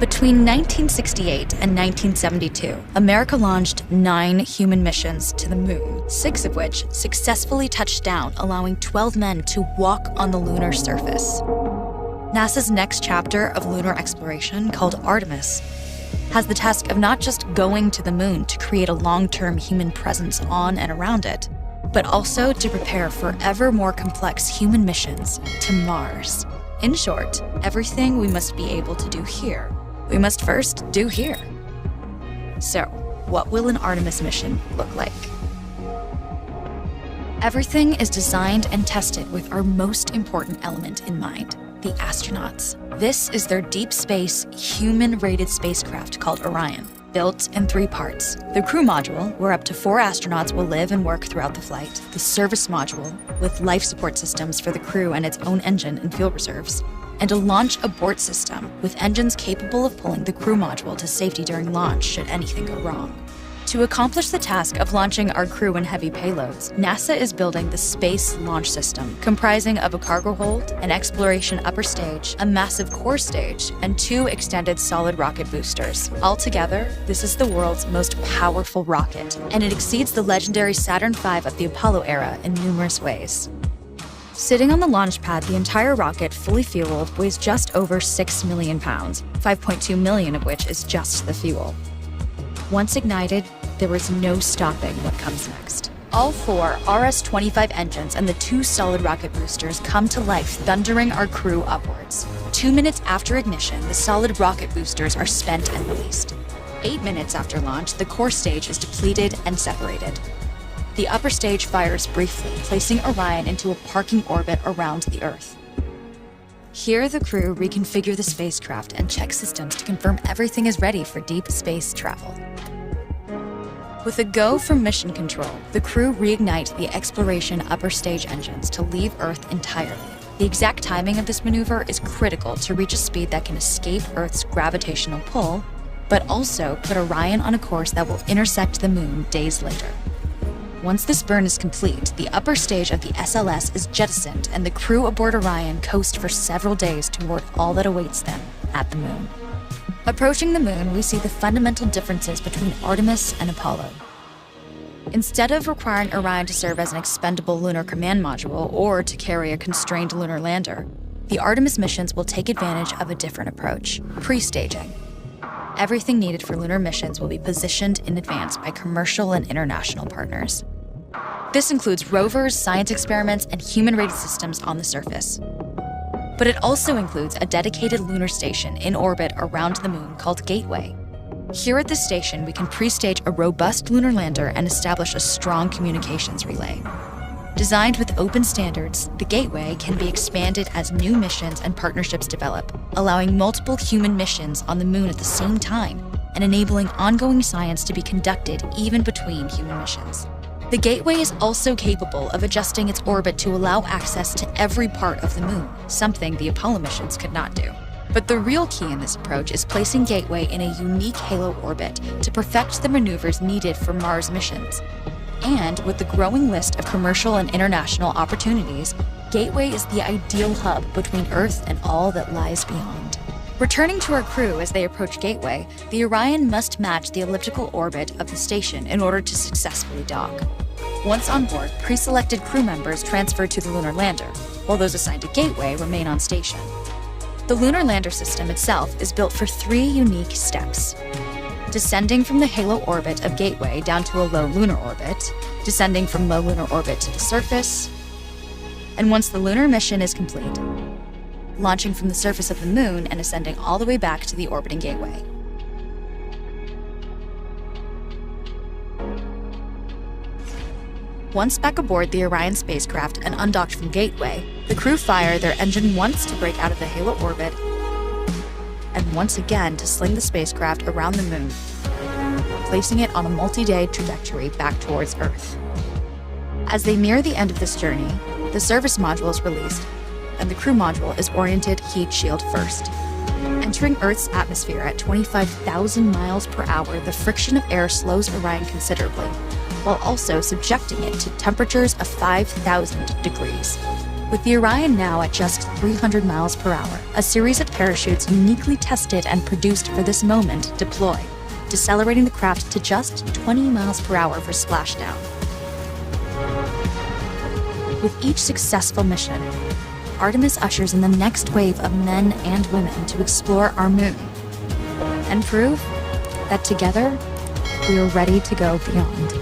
Between 1968 and 1972, America launched 9 human missions to the moon, 6 of which successfully touched down, allowing 12 men to walk on the lunar surface. NASA's next chapter of lunar exploration, called Artemis, has the task of not just going to the moon to create a long-term human presence on and around it, but also to prepare for ever more complex human missions to Mars. In short, everything we must be able to do here, we must first do here. So, what will an Artemis mission look like? Everything is designed and tested with our most important element in mind: the astronauts. This is their deep space, human-rated spacecraft called Orion, built in 3 parts. The crew module, where up to 4 astronauts will live and work throughout the flight. The service module, with life support systems for the crew and its own engine and fuel reserves. And a launch abort system, with engines capable of pulling the crew module to safety during launch should anything go wrong. To accomplish the task of launching our crew and heavy payloads, NASA is building the Space Launch System, comprising of a cargo hold, an exploration upper stage, a massive core stage, and 2 extended solid rocket boosters. Altogether, this is the world's most powerful rocket, and it exceeds the legendary Saturn V of the Apollo era in numerous ways. Sitting on the launch pad, the entire rocket, fully fueled, weighs just over 6 million pounds, 5.2 million of which is just the fuel. Once ignited, there is no stopping what comes next. All 4 RS-25 engines and the 2 solid rocket boosters come to life, thundering our crew upwards. 2 minutes after ignition, the solid rocket boosters are spent and released. 8 minutes after launch, the core stage is depleted and separated. The upper stage fires briefly, placing Orion into a parking orbit around the Earth. Here, the crew reconfigure the spacecraft and check systems to confirm everything is ready for deep space travel. With a go from mission control, the crew reignite the exploration upper stage engines to leave Earth entirely. The exact timing of this maneuver is critical to reach a speed that can escape Earth's gravitational pull, but also put Orion on a course that will intersect the moon days later. Once this burn is complete, the upper stage of the SLS is jettisoned and the crew aboard Orion coast for several days toward all that awaits them at the moon. Approaching the moon, we see the fundamental differences between Artemis and Apollo. Instead of requiring Orion to serve as an expendable lunar command module or to carry a constrained lunar lander, the Artemis missions will take advantage of a different approach: pre-staging. Everything needed for lunar missions will be positioned in advance by commercial and international partners. This includes rovers, science experiments, and human-rated systems on the surface. But it also includes a dedicated lunar station in orbit around the moon called Gateway. Here at this station, we can pre-stage a robust lunar lander and establish a strong communications relay. Designed with open standards, the Gateway can be expanded as new missions and partnerships develop, allowing multiple human missions on the moon at the same time and enabling ongoing science to be conducted even between human missions. The Gateway is also capable of adjusting its orbit to allow access to every part of the moon, something the Apollo missions could not do. But the real key in this approach is placing Gateway in a unique halo orbit to perfect the maneuvers needed for Mars missions. And with the growing list of commercial and international opportunities, Gateway is the ideal hub between Earth and all that lies beyond. Returning to our crew as they approach Gateway, the Orion must match the elliptical orbit of the station in order to successfully dock. Once on board, pre-selected crew members transfer to the lunar lander, while those assigned to Gateway remain on station. The lunar lander system itself is built for 3 unique steps: descending from the halo orbit of Gateway down to a low lunar orbit, descending from low lunar orbit to the surface, and once the lunar mission is complete, launching from the surface of the moon and ascending all the way back to the orbiting Gateway. Once back aboard the Orion spacecraft and undocked from Gateway, the crew fire their engine once to break out of the halo orbit, and once again to sling the spacecraft around the moon, placing it on a multi-day trajectory back towards Earth. As they near the end of this journey, the service module is released, and the crew module is oriented heat shield first. Entering Earth's atmosphere at 25,000 miles per hour, the friction of air slows Orion considerably, while also subjecting it to temperatures of 5,000 degrees. With the Orion now at just 300 miles per hour, a series of parachutes uniquely tested and produced for this moment deploy, decelerating the craft to just 20 miles per hour for splashdown. With each successful mission, Artemis ushers in the next wave of men and women to explore our moon and prove that together we are ready to go beyond.